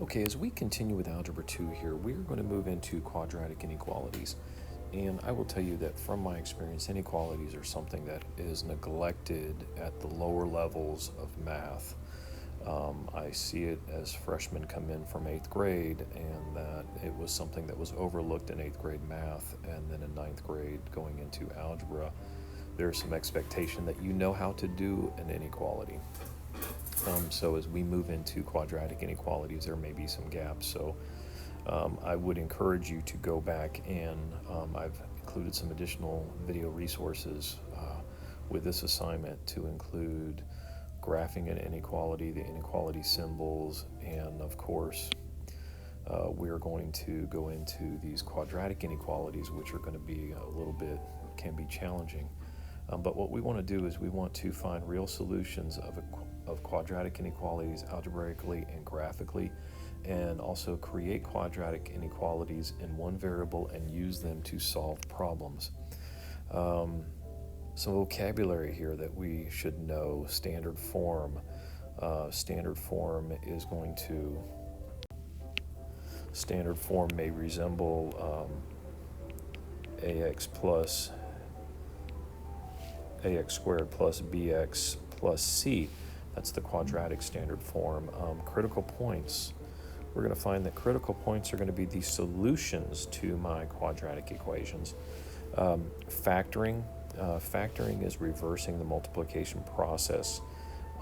Okay, as we continue with Algebra 2 here, we're going to move into quadratic inequalities. And I will tell you that from my experience, inequalities are something that is neglected at the lower levels of math. I see it as freshmen come in from 8th grade, and that it was something that was overlooked in 8th grade math, and then in 9th grade going into algebra, there's some expectation that you know how to do an inequality. So as we move into quadratic inequalities, there may be some gaps. So I would encourage you to go back and I've included some additional video resources with this assignment to include graphing an inequality, the inequality symbols, and of course we're going to go into these quadratic inequalities, which are going to be a little bit, can be challenging. But what we want to do is we want to find real solutions of quadratic inequalities algebraically and graphically, and also create quadratic inequalities in one variable and use them to solve problems. Some vocabulary here that we should know. Standard form. Standard form may resemble ax squared plus bx plus c. That's the quadratic standard form. Critical points. We're going to find that critical points are going to be the solutions to my quadratic equations. Factoring. Factoring is reversing the multiplication process.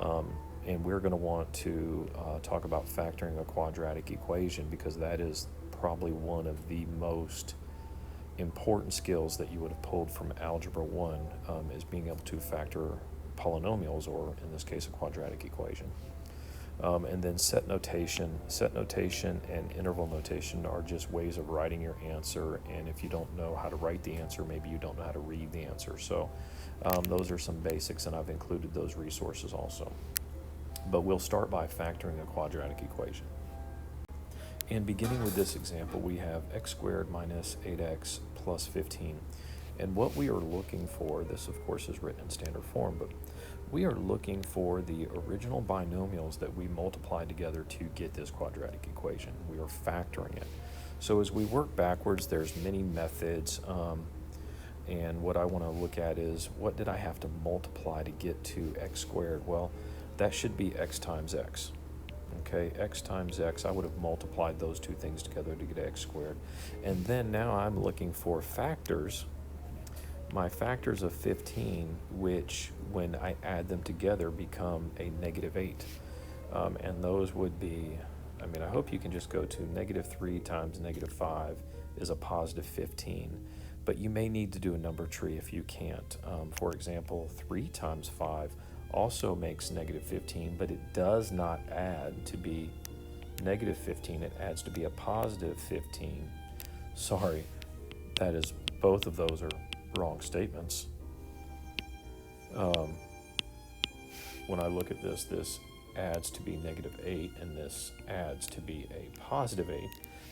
And we're going to want to talk about factoring a quadratic equation, because that is probably one of the most important skills that you would have pulled from Algebra 1, is being able to factor polynomials, or in this case a quadratic equation. And then set notation. Set notation and interval notation are just ways of writing your answer, and if you don't know how to write the answer, maybe you don't know how to read the answer. So those are some basics, and I've included those resources also. But we'll start by factoring a quadratic equation. And beginning with this example, we have x squared minus 8x plus 15. And what we are looking for, this of course is written in standard form, but we are looking for the original binomials that we multiplied together to get this quadratic equation. We are factoring it. So as we work backwards, there's many methods. And what I want to look at is, what did I have to multiply to get to x squared? Well, that should be x times x. Okay, x times x, I would have multiplied those two things together to get x squared. And then now I'm looking for factors, my factors of 15, which when I add them together become a negative 8. And those would be, I hope you can just go to negative 3 times negative 5 is a positive 15. But you may need to do a number tree if you can't. For example, 3 times 5 also makes negative 15, but it does not add to be negative 15. It adds to be a positive 15. Sorry, that is, both of those are wrong statements. When I look at this, this adds to be negative 8, and this adds to be a positive 8.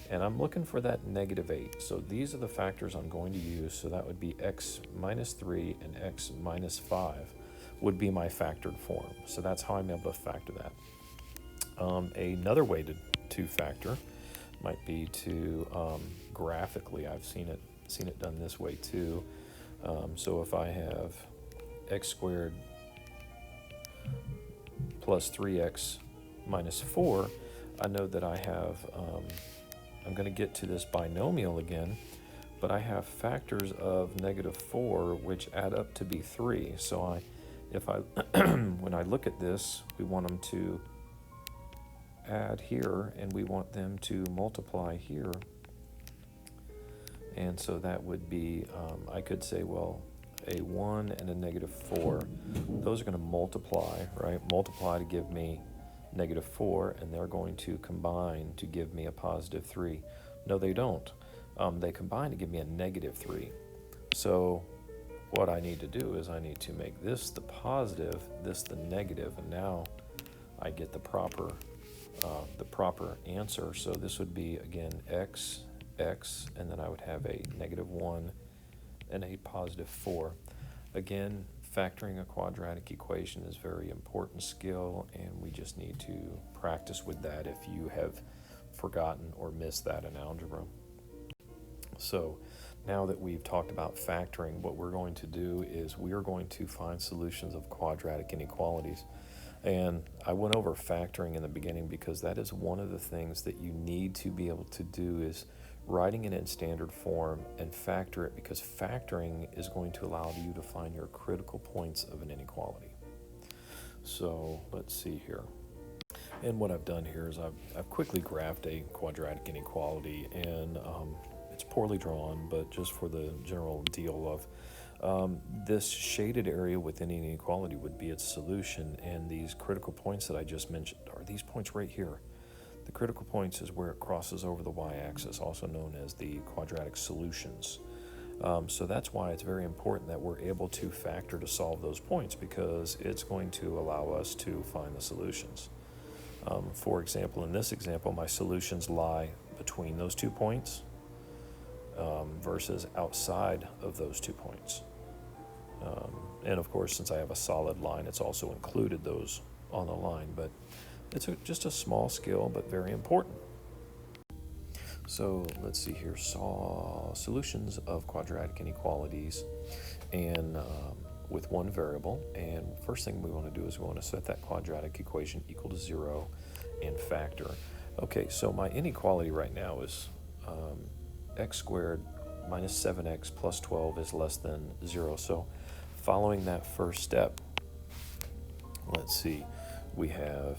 And I'm looking for that negative 8. So these are the factors I'm going to use. So that would be x minus 3 and x minus 5 would be my factored form. So that's how I'm able to factor that. Another way to factor might be to graphically. I've seen it done this way too. So if I have x squared plus 3x minus 4, I know that I have, I'm going to get to this binomial again, but I have factors of negative 4 which add up to be 3. So when I look at this, we want them to add here, and we want them to multiply here. And so that would be, I could say, well, a 1 and a negative 4. Those are going to multiply, right? Multiply to give me negative 4, and they're going to combine to give me a positive 3. No, they don't. They combine to give me a negative 3. So what I need to do is I need to make this the positive, this the negative, and now I get the proper answer. So this would be, again, x, and then I would have a negative 1 and a positive 4. Again, factoring a quadratic equation is a very important skill, and we just need to practice with that. If you have forgotten or missed that in algebra. So now that we've talked about factoring, what we're going to do is we are going to find solutions of quadratic inequalities. And I went over factoring in the beginning because that is one of the things that you need to be able to do, is writing it in standard form and factor it, because factoring is going to allow you to find your critical points of an inequality. So let's see here. And what I've done here is I've quickly graphed a quadratic inequality, and it's poorly drawn, but just for the general deal of this shaded area within an inequality would be its solution, and these critical points that I just mentioned are these points right here. The critical points is where it crosses over the y-axis, also known as the quadratic solutions. So that's why it's very important that we're able to factor to solve those points, because it's going to allow us to find the solutions. For example, in this example, my solutions lie between those 2 points versus outside of those 2 points. And of course, since I have a solid line, it's also included those on the line, but it's just a small scale, but very important. So let's see here, solutions of quadratic inequalities, and with one variable. And first thing we want to do is we want to set that quadratic equation equal to 0 and factor. Okay, so my inequality right now is x squared minus 7x plus 12 is less than 0. So following that first step, let's see, we have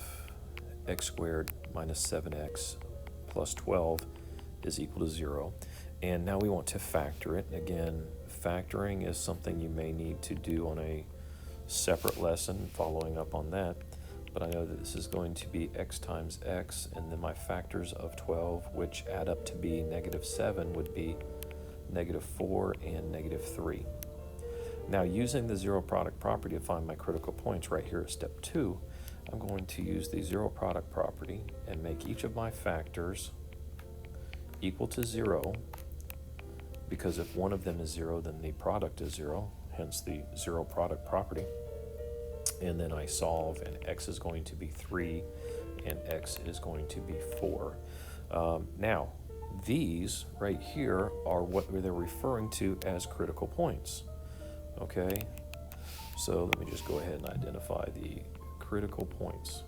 x squared minus 7x plus 12 is equal to 0. And now we want to factor it. Again, factoring is something you may need to do on a separate lesson following up on that. But I know that this is going to be x times x, and then my factors of 12, which add up to be -7, would be -4 and -3. Now, using the zero product property to find my critical points right here at step 2, I'm going to use the zero product property and make each of my factors equal to 0, because if one of them is 0, then the product is 0, hence the zero product property. And then I solve, and x is going to be 3 and x is going to be 4. Now, these right here are what they're referring to as critical points. Okay, so let me just go ahead and identify the critical points.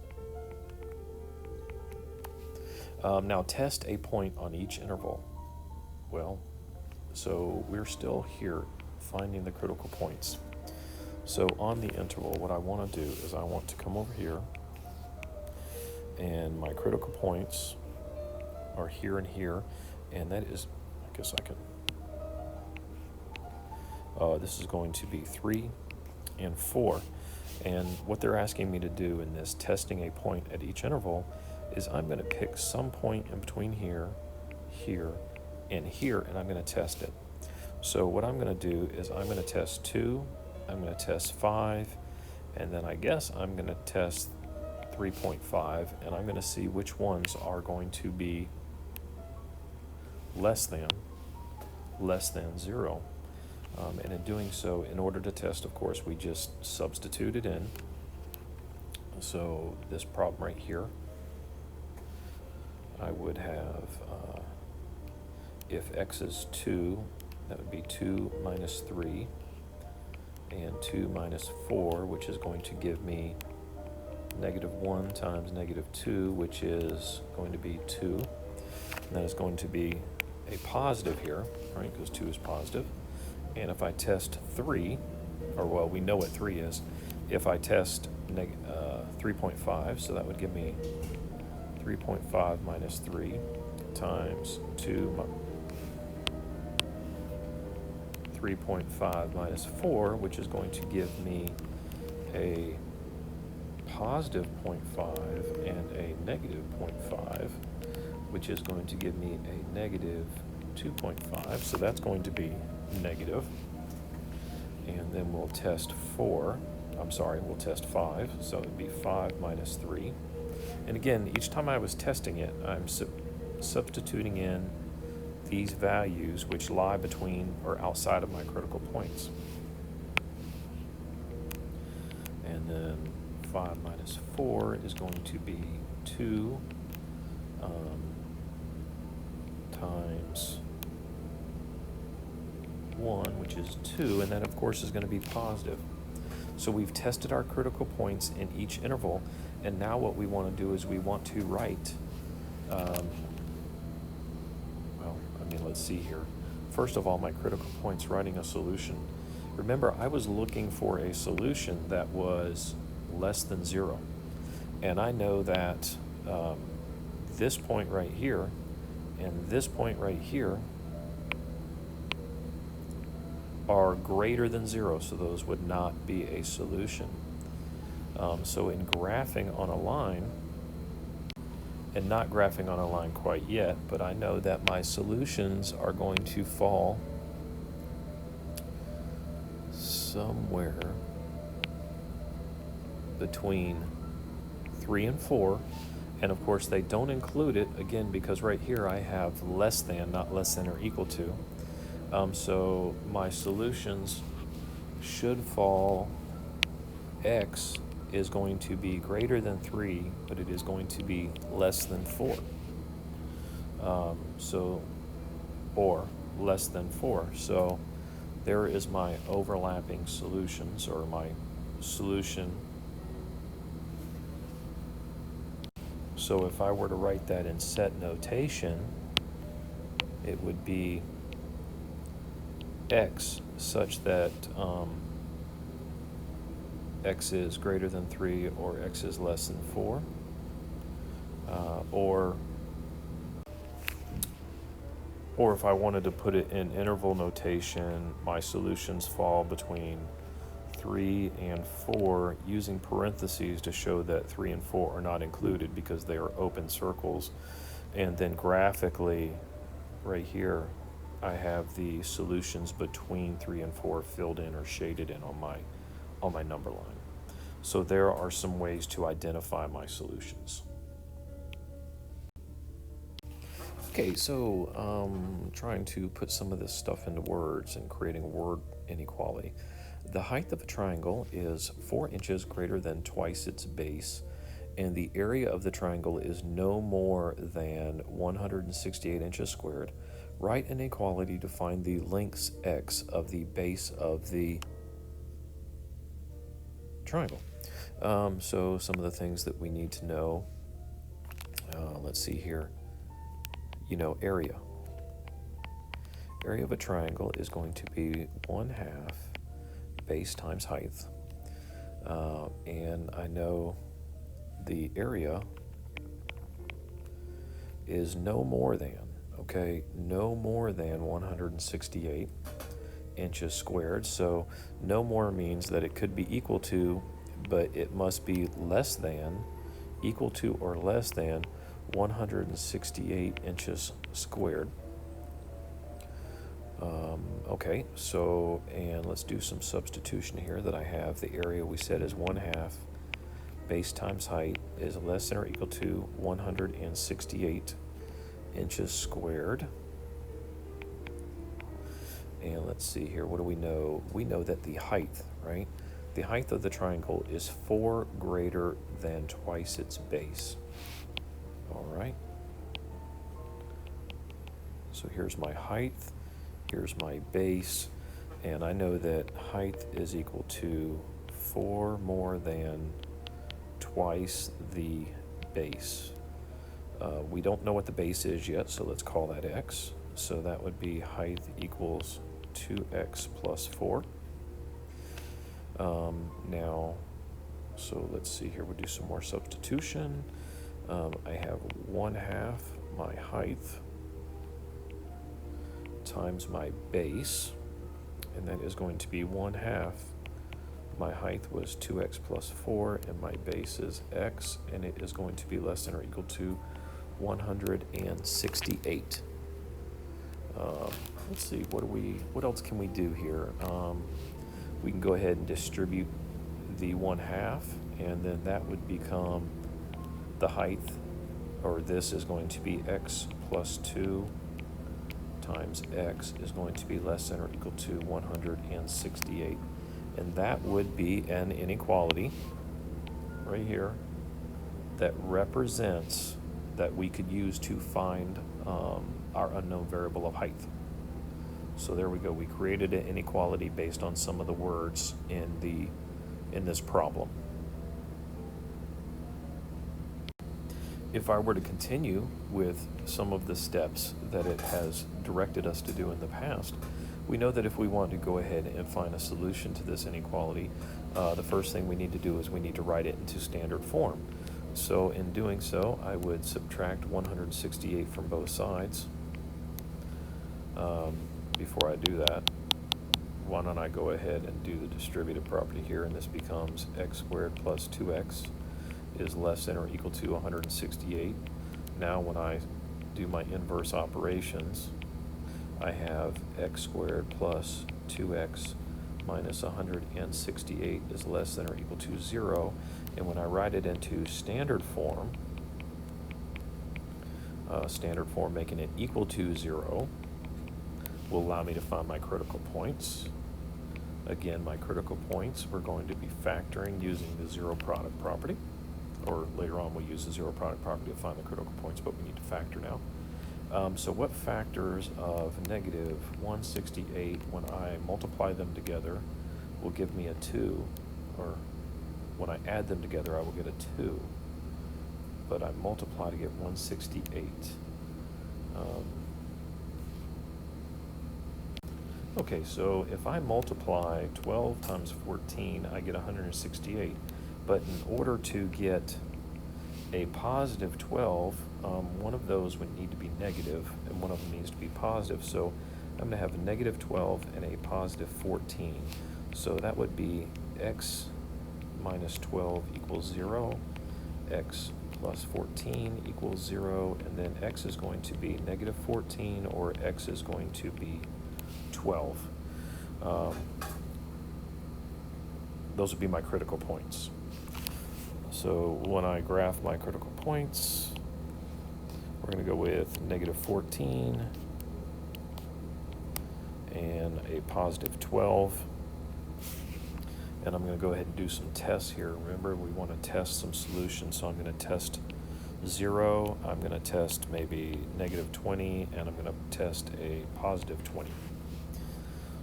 Now test a point on each interval. Well, so we're still here finding the critical points. So on the interval, what I want to do is I want to come over here, and my critical points are here and here, and that is, I guess I can, this is going to be 3 and 4. And what they're asking me to do in this testing a point at each interval is I'm going to pick some point in between here, here, and here, and I'm going to test it. So what I'm going to do is I'm going to test 2, I'm going to test 5, and then I guess I'm going to test 3.5, and I'm going to see which ones are going to be less than 0. And in doing so, in order to test, of course, we just substitute it in. So this problem right here, I would have, if x is 2, that would be 2 minus 3, and 2 minus 4, which is going to give me -1 times -2, which is going to be 2. And that is going to be a positive here, right, because 2 is positive. And if I test 3, or well, we know what 3 is. If I test 3.5, so that would give me 3.5 minus 3 times 3.5 minus 4, which is going to give me a positive 0.5 and a negative 0.5, which is going to give me a negative 2.5. So that's going to be negative. And then we'll test 5. So it would be 5 minus 3. And again, each time I was testing it, I'm substituting in these values which lie between or outside of my critical points. And then 5 minus 4 is going to be 2. times 1, which is 2, and that of course is going to be positive. So we've tested our critical points in each interval, and now what we want to do is we want to write, let's see here. First of all, my critical points, writing a solution. Remember, I was looking for a solution that was less than 0. And I know that this point right here and this point right here are greater than 0, so those would not be a solution. So in graphing on a line, and not graphing on a line quite yet, but I know that my solutions are going to fall somewhere between 3 and 4, and of course they don't include it, again, because right here I have less than, not less than or equal to. So my solutions should fall, x is going to be greater than 3, but it is going to be less than 4. Or less than 4. So there is my overlapping solutions, or my solution. So if I were to write that in set notation, it would be x such that x is greater than 3 or x is less than 4, or if I wanted to put it in interval notation, my solutions fall between 3 and 4, using parentheses to show that 3 and 4 are not included because they are open circles. And then graphically, right here, I have the solutions between 3 and 4 filled in or shaded in on my number line. So there are some ways to identify my solutions. Okay, so trying to put some of this stuff into words and creating a word inequality. The height of a triangle is 4 inches greater than twice its base, and the area of the triangle is no more than 168 inches squared. Write an inequality to find the lengths x of the base of the triangle. So some of the things that we need to know, let's see here, area. Area of a triangle is going to be 1/2 base times height. And I know the area is no more than 168 inches squared. So no more means that it could be equal to, but it must be less than, equal to or less than 168 inches squared. Okay, so, and let's do some substitution here. That I have the area we said is 1/2 base times height is less than or equal to 168 inches squared. And let's see here, what do we know? We know that the height, right? The height of the triangle is 4 greater than twice its base. All right. So here's my height, here's my base, and I know that height is equal to 4 more than twice the base. We don't know what the base is yet, so let's call that x. So that would be height equals 2x plus 4. Now, so let's see here, we'll do some more substitution. I have 1/2 my height times my base, and that is going to be 1/2. My height was 2x plus 4, and my base is x, and it is going to be less than or equal to 168. Let's see, what else can we do here? We can go ahead and distribute the 1/2, and then that would become the height, or this is going to be x plus 2 times x is going to be less than or equal to 168. And that would be an inequality right here that represents that we could use to find our unknown variable of height. So there we go. We created an inequality based on some of the words in this problem. If I were to continue with some of the steps that it has directed us to do in the past, we know that if we want to go ahead and find a solution to this inequality, the first thing we need to do is we need to write it into standard form. So in doing so, I would subtract 168 from both sides. Before I do that, why don't I go ahead and do the distributive property here, and this becomes x squared plus 2x is less than or equal to 168. Now when I do my inverse operations, I have x squared plus 2x minus 168 is less than or equal to 0. And when I write it into standard form making it equal to 0, will allow me to find my critical points. Again, my critical points we're going to be factoring using the zero product property, or later on we'll use the zero product property to find the critical points, but we need to factor now. So what factors of negative 168, when I multiply them together, will give me a 2, or when I add them together I will get a 2, but I multiply to get 168. Okay, so if I multiply 12 times 14, I get 168. But in order to get a positive 12, one of those would need to be negative, and one of them needs to be positive. So I'm going to have a negative 12 and a positive 14. So that would be x minus 12 equals 0, x plus 14 equals 0, and then x is going to be negative 14, or x is going to be 12. Those would be my critical points. So when I graph my critical points, we're going to go with negative 14 and a positive 12. And I'm going to go ahead and do some tests here. Remember, we want to test some solutions, so I'm going to test 0, I'm going to test maybe negative 20, and I'm going to test a positive 20.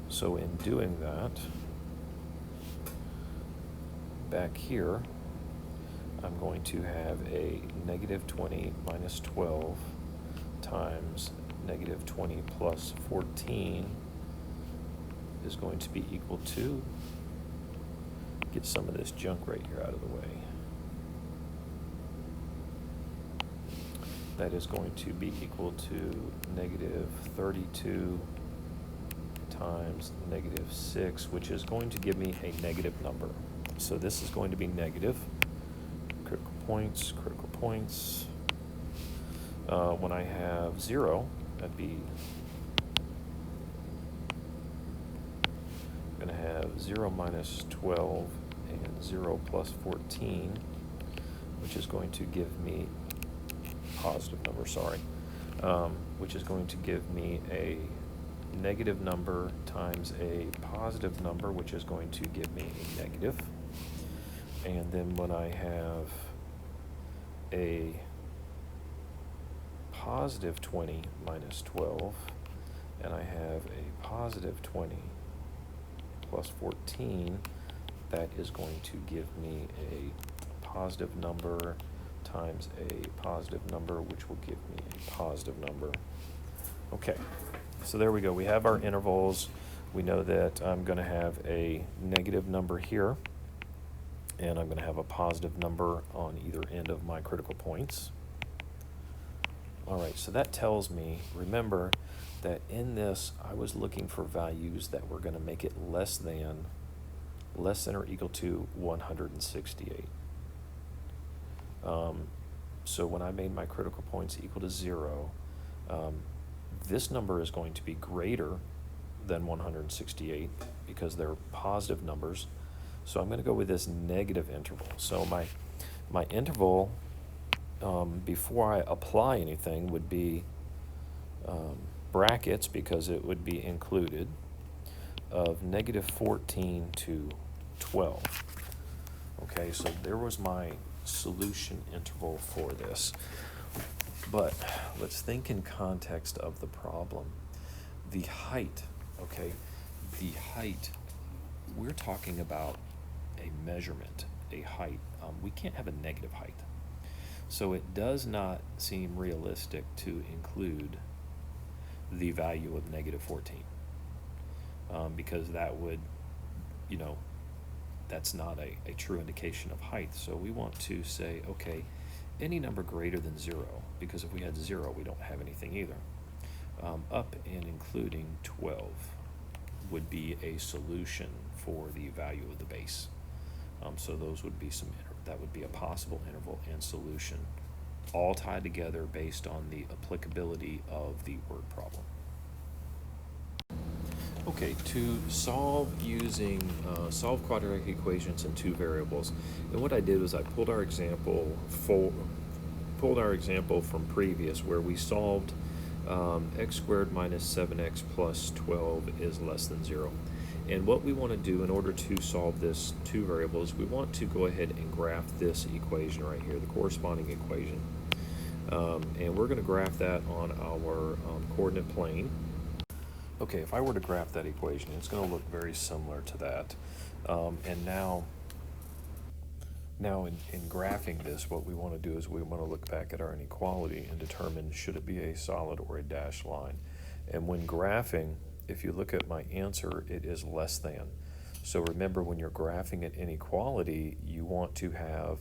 So in doing that, back here, I'm going to have a negative 20 minus 12 times negative 20 plus 14 is going to be equal to, get some of this junk right here out of the way. That is going to be equal to negative 32 times negative 6, which is going to give me a negative number. So this is going to be negative. Critical points, critical points. When I have 0, that'd be, I'm going to have 0 minus 12 and 0 plus 14, which is going to give me positive number, which is going to give me a negative number times a positive number, which is going to give me a negative. And then when I have a positive 20 minus 12, and I have a positive 20 plus 14, that is going to give me a positive number times a positive number, which will give me a positive number. Okay, so there we go. We have our intervals. We know that I'm going to have a negative number here, and I'm going to have a positive number on either end of my critical points. All right, so that tells me, remember, that in this, I was looking for values that were going to make it less than or equal to 168. So when I made my critical points equal to 0, this number is going to be greater than 168 because they're positive numbers. So I'm going to go with this negative interval. So my interval, before I apply anything, would be brackets, because it would be included, of negative 14 to 12. Okay, so there was my solution interval for this. But let's think in context of the problem. The height, okay, the height, we're talking about a measurement, a height. We can't have a negative height. So it does not seem realistic to include the value of negative 14, because that would, you know, that's not a true indication of height. So we want to say, okay, any number greater than 0, because if we had 0, we don't have anything either. Up and including 12 would be a solution for the value of the base. So those would be that would be a possible interval and solution, all tied together based on the applicability of the word problem. Okay, to solve using solve quadratic equations in two variables, and what I did was I pulled our example from previous, where we solved x squared minus 7x plus 12 is less than 0. And what we want to do in order to solve this two variables, we want to go ahead and graph this equation right here, the corresponding equation. And we're going to graph that on our coordinate plane. Okay, if I were to graph that equation, it's going to look very similar to that. And now in graphing this, what we want to do is we want to look back at our inequality and determine should it be a solid or a dashed line. And when graphing, if you look at my answer, it is less than. So remember, when you're graphing an inequality, you want to have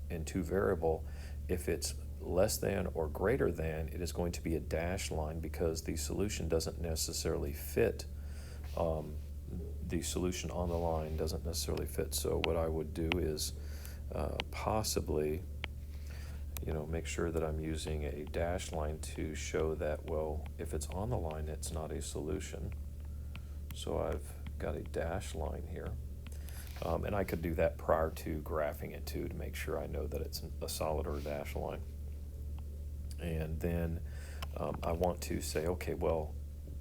in two variable, if it's less than or greater than, it is going to be a dashed line, because the solution doesn't necessarily fit. The solution on the line doesn't necessarily fit. So what I would do is possibly, make sure that I'm using a dashed line to show that, well, if it's on the line, it's not a solution. So I've got a dashed line here. And I could do that prior to graphing it too, to make sure I know that it's a solid or a dashed line. And then I want to say, okay, well,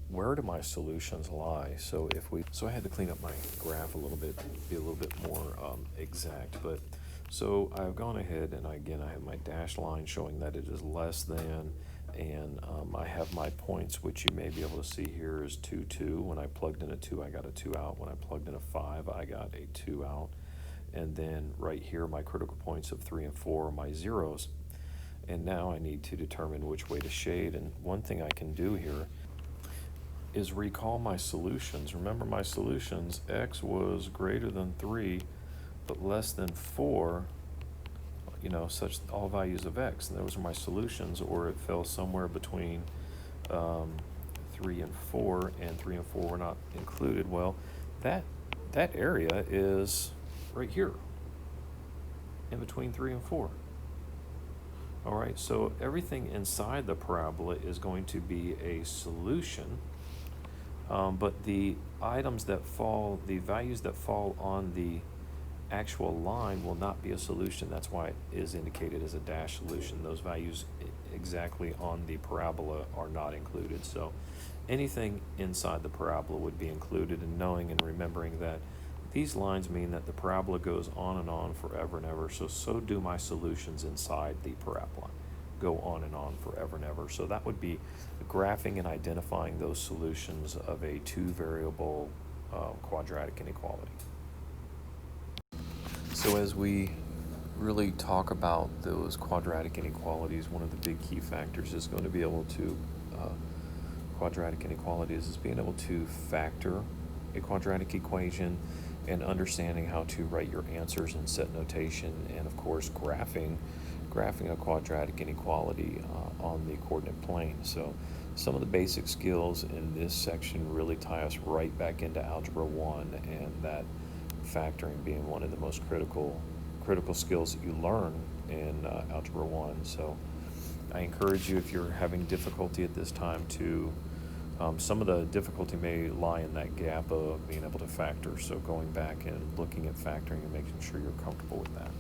where do my solutions lie? So I had to clean up my graph a little bit, be a little bit more exact. But so I've gone ahead and I have my dashed line showing that it is less than, and I have my points, which you may be able to see here is 2, 2. When I plugged in a 2, I got a 2 out. When I plugged in a 5, I got a 2 out. And then right here, my critical points of 3 and 4 are my zeros. And now I need to determine which way to shade. And one thing I can do here is recall my solutions. Remember my solutions, x was greater than 3, but less than 4, such all values of x. And those are my solutions, or it fell somewhere between 3 and 4, and 3 and 4 were not included. Well, that area is right here, in between 3 and 4. All right, so everything inside the parabola is going to be a solution, but the values that fall on the actual line will not be a solution. That's why it is indicated as a dash solution. Those values exactly on the parabola are not included. So anything inside the parabola would be included, and knowing and remembering that these lines mean that the parabola goes on and on forever and ever. So do my solutions inside the parabola go on and on forever and ever. So that would be graphing and identifying those solutions of a two-variable quadratic inequality. So as we really talk about those quadratic inequalities, one of the big key factors is going to be able to, quadratic inequalities is being able to factor a quadratic equation and understanding how to write your answers in set notation, and of course graphing a quadratic inequality on the coordinate plane. So some of the basic skills in this section really tie us right back into Algebra 1, and that factoring being one of the most critical skills that you learn in Algebra 1. So I encourage you, if you're having difficulty at this time, to some of the difficulty may lie in that gap of being able to factor. So going back and looking at factoring and making sure you're comfortable with that.